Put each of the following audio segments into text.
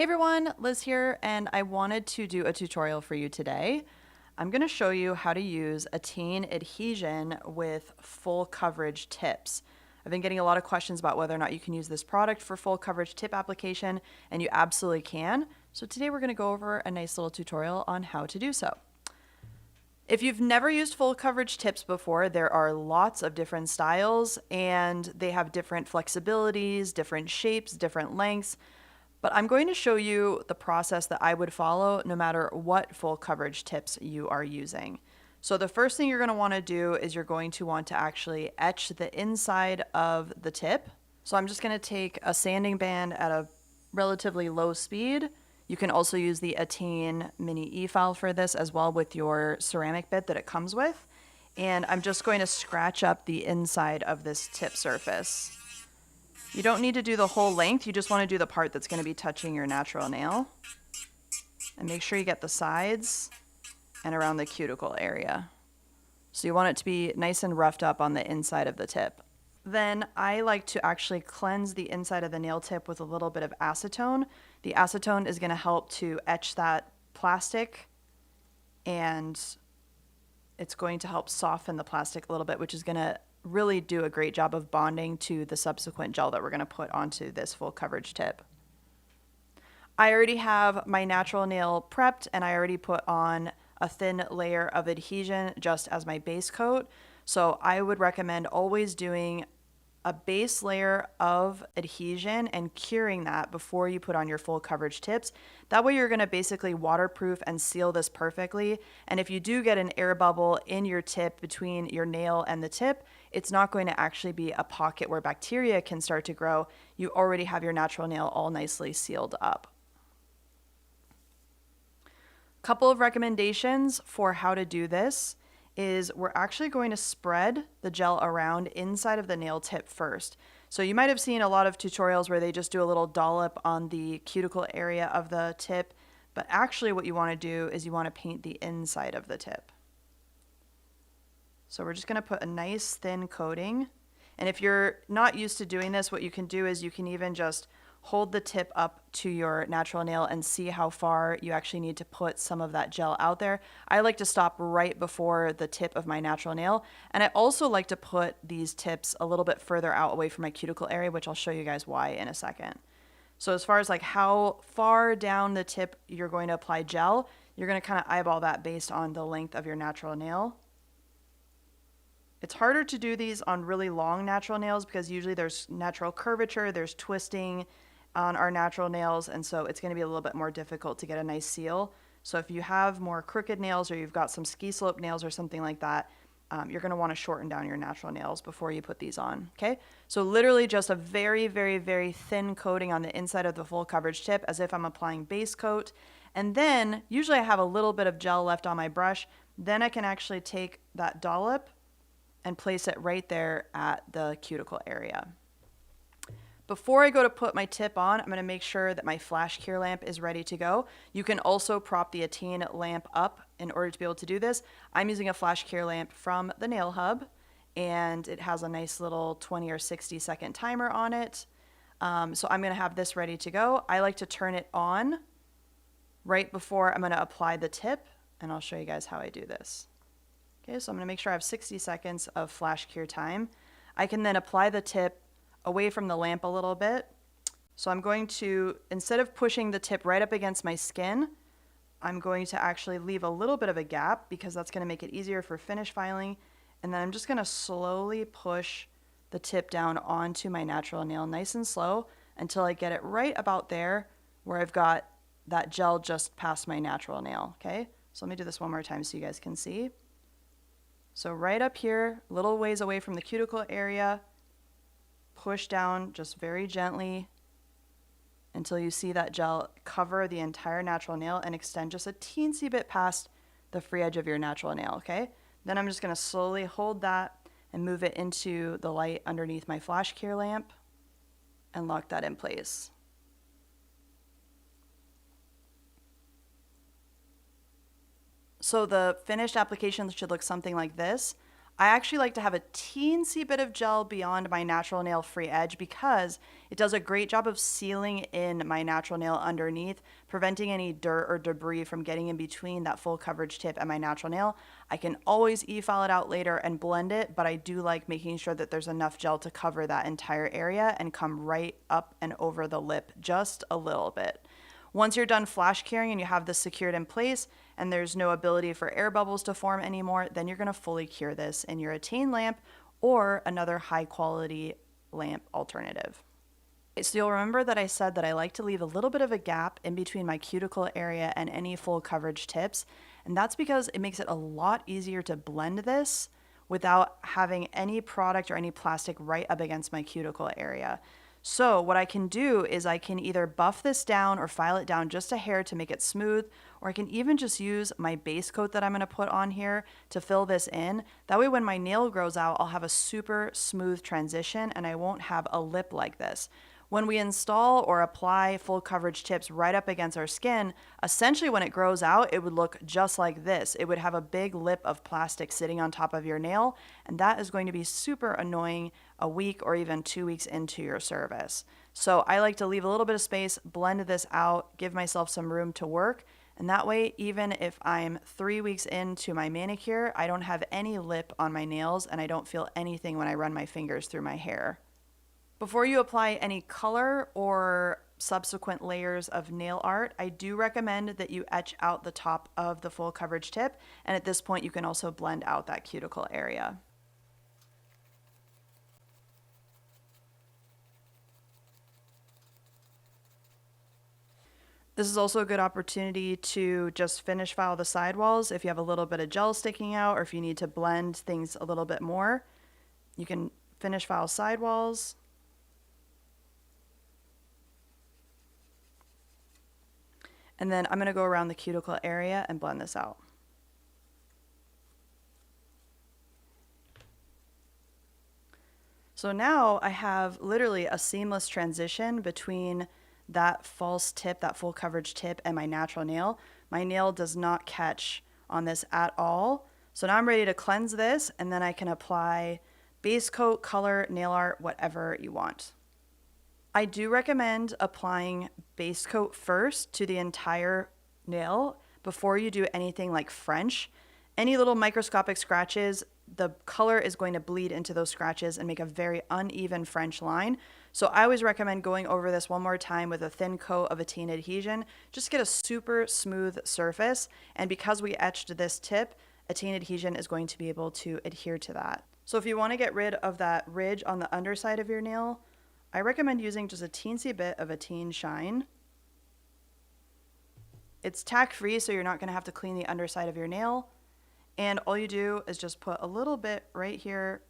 Hey everyone, Liz here, and I wanted to do a tutorial for you today. I'm going to show you how to use Attain Adhesion with full coverage tips. I've been getting a lot of questions about whether or not you can use this product for full coverage tip application, and you absolutely can. So today we're going to go over a nice little tutorial on how to do so. If you've never used full coverage tips before, there are lots of different styles, and they have different flexibilities, different shapes, different lengths. But I'm going to show you the process that I would follow no matter what full coverage tips you are using. So the first thing you're going to want to do is you're going to want to actually etch the inside of the tip. So I'm just going to take a sanding band at a relatively low speed. You can also use the Attain Mini E-file for this as well with your ceramic bit that it comes with. And I'm just going to scratch up the inside of this tip surface. You don't need to do the whole length, you just want to do the part that's going to be touching your natural nail. And make sure you get the sides and around the cuticle area. So you want it to be nice and roughed up on the inside of the tip. Then I like to actually cleanse the inside of the nail tip with a little bit of acetone. The acetone is going to help to etch that plastic, and it's going to help soften the plastic a little bit, which is going to really do a great job of bonding to the subsequent gel that we're going to put onto this full coverage tip. I already have my natural nail prepped, and I already put on a thin layer of adhesion just as my base coat. So I would recommend always doing a base layer of adhesion and curing that before you put on your full coverage tips. That way you're going to basically waterproof and seal this perfectly. And if you do get an air bubble in your tip between your nail and the tip, it's not going to actually be a pocket where bacteria can start to grow. You already have your natural nail all nicely sealed up. Couple of recommendations for how to do this is we're actually going to spread the gel around inside of the nail tip first. So you might have seen a lot of tutorials where they just do a little dollop on the cuticle area of the tip, but actually what you want to do is you want to paint the inside of the tip. So we're just going to put a nice thin coating. And if you're not used to doing this, what you can do is you can even just hold the tip up to your natural nail and see how far you actually need to put some of that gel out there. I like to stop right before the tip of my natural nail. And I also like to put these tips a little bit further out away from my cuticle area, which I'll show you guys why in a second. So as far as like how far down the tip you're going to apply gel, you're going to kind of eyeball that based on the length of your natural nail. It's harder to do these on really long natural nails because usually there's natural curvature, there's twisting on our natural nails, and so it's going to be a little bit more difficult to get a nice seal. So if you have more crooked nails or you've got some ski slope nails or something like that, you're going to want to shorten down your natural nails before you put these on, okay? So literally just a very, very, very thin coating on the inside of the full coverage tip as if I'm applying base coat. And then usually I have a little bit of gel left on my brush. Then I can actually take that dollop and place it right there at the cuticle area. Before I go to put my tip on, I'm going to make sure that my flash cure lamp is ready to go. You can also prop the Attain lamp up in order to be able to do this. I'm using a flash cure lamp from the Nail Hub, and it has a nice little 20 or 60 second timer on it. So I'm going to have this ready to go. I like to turn it on right before I'm going to apply the tip, and I'll show you guys how I do this. Okay, so I'm going to make sure I have 60 seconds of flash cure time. I can then apply the tip away from the lamp a little bit. So I'm going to, instead of pushing the tip right up against my skin, I'm going to actually leave a little bit of a gap because that's going to make it easier for finish filing. And then I'm just going to slowly push the tip down onto my natural nail nice and slow until I get it right about there where I've got that gel just past my natural nail, okay? So let me do this one more time so you guys can see. So right up here, a little ways away from the cuticle area, push down just very gently until you see that gel cover the entire natural nail and extend just a teensy bit past the free edge of your natural nail, okay? Then I'm just going to slowly hold that and move it into the light underneath my flash cure lamp and lock that in place. So the finished application should look something like this. I actually like to have a teensy bit of gel beyond my natural nail free edge because it does a great job of sealing in my natural nail underneath, preventing any dirt or debris from getting in between that full coverage tip and my natural nail. I can always e-file it out later and blend it, but I do like making sure that there's enough gel to cover that entire area and come right up and over the lip just a little bit. Once you're done flash curing and you have this secured in place and there's no ability for air bubbles to form anymore, then you're going to fully cure this in your Attain lamp or another high quality lamp alternative. So you'll remember that I said that I like to leave a little bit of a gap in between my cuticle area and any full coverage tips, and that's because it makes it a lot easier to blend this without having any product or any plastic right up against my cuticle area. So what I can do is I can either buff this down or file it down just a hair to make it smooth, or I can even just use my base coat that I'm going to put on here to fill this in. That way when my nail grows out, I'll have a super smooth transition and I won't have a lip like this. When we install or apply full coverage tips right up against our skin, essentially when it grows out, it would look just like this. It would have a big lip of plastic sitting on top of your nail, and that is going to be super annoying a week or even 2 weeks into your service. So I like to leave a little bit of space, blend this out, give myself some room to work, and that way, even if I'm 3 weeks into my manicure, I don't have any lip on my nails and I don't feel anything when I run my fingers through my hair. Before you apply any color or subsequent layers of nail art, I do recommend that you etch out the top of the full coverage tip, and at this point you can also blend out that cuticle area. This is also a good opportunity to just finish file the sidewalls if you have a little bit of gel sticking out or if you need to blend things a little bit more. You can finish file sidewalls. And then I'm going to go around the cuticle area and blend this out. So now I have literally a seamless transition between that false tip, that full coverage tip, and my natural nail. My nail does not catch on this at all. So now I'm ready to cleanse this, and then I can apply base coat, color, nail art, whatever you want. I do recommend applying base coat first to the entire nail before you do anything like French. Any little microscopic scratches, the color is going to bleed into those scratches and make a very uneven French line. So I always recommend going over this one more time with a thin coat of Attain Adhesion. Just get a super smooth surface. And because we etched this tip, Attain Adhesion is going to be able to adhere to that. So if you want to get rid of that ridge on the underside of your nail, I recommend using just a teensy bit of Attain Shine. It's tack-free, so you're not going to have to clean the underside of your nail. And all you do is just put a little bit right here,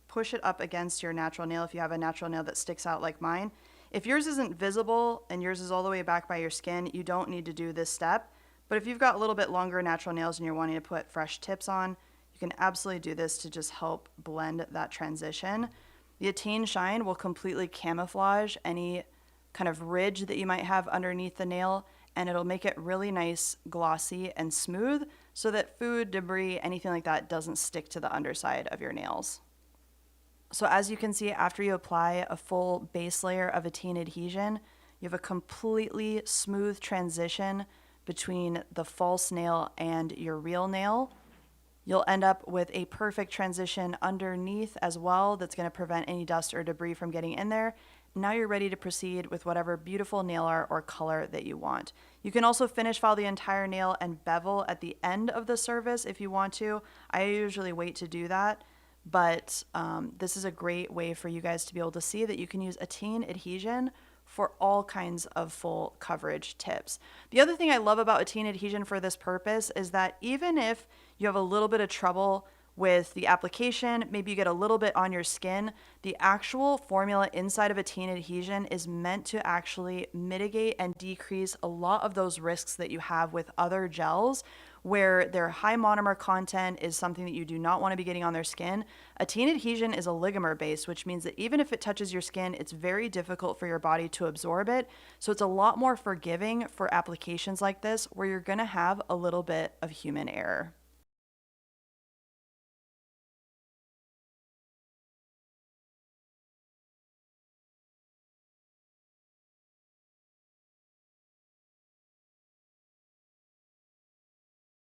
push it up against your natural nail if you have a natural nail that sticks out like mine. If yours isn't visible and yours is all the way back by your skin, you don't need to do this step. But if you've got a little bit longer natural nails and you're wanting to put fresh tips on, you can absolutely do this to just help blend that transition. The Attain Shine will completely camouflage any kind of ridge that you might have underneath the nail, and it'll make it really nice, glossy, and smooth so that food, debris, anything like that doesn't stick to the underside of your nails. So as you can see, after you apply a full base layer of Attain Adhesion, you have a completely smooth transition between the false nail and your real nail. You'll end up with a perfect transition underneath as well that's going to prevent any dust or debris from getting in there. Now you're ready to proceed with whatever beautiful nail art or color that you want. You can also finish file the entire nail and bevel at the end of the service if you want to. I usually wait to do that, but this is a great way for you guys to be able to see that you can use Attain Adhesion for all kinds of full coverage tips. The other thing I love about Attain Adhesion for this purpose is that even if you have a little bit of trouble with the application, maybe you get a little bit on your skin, the actual formula inside of Attain Adhesion is meant to actually mitigate and decrease a lot of those risks that you have with other gels where their high monomer content is something that you do not want to be getting on their skin. Attain Adhesion is oligomer-based, which means that even if it touches your skin, it's very difficult for your body to absorb it. So it's a lot more forgiving for applications like this where you're going to have a little bit of human error.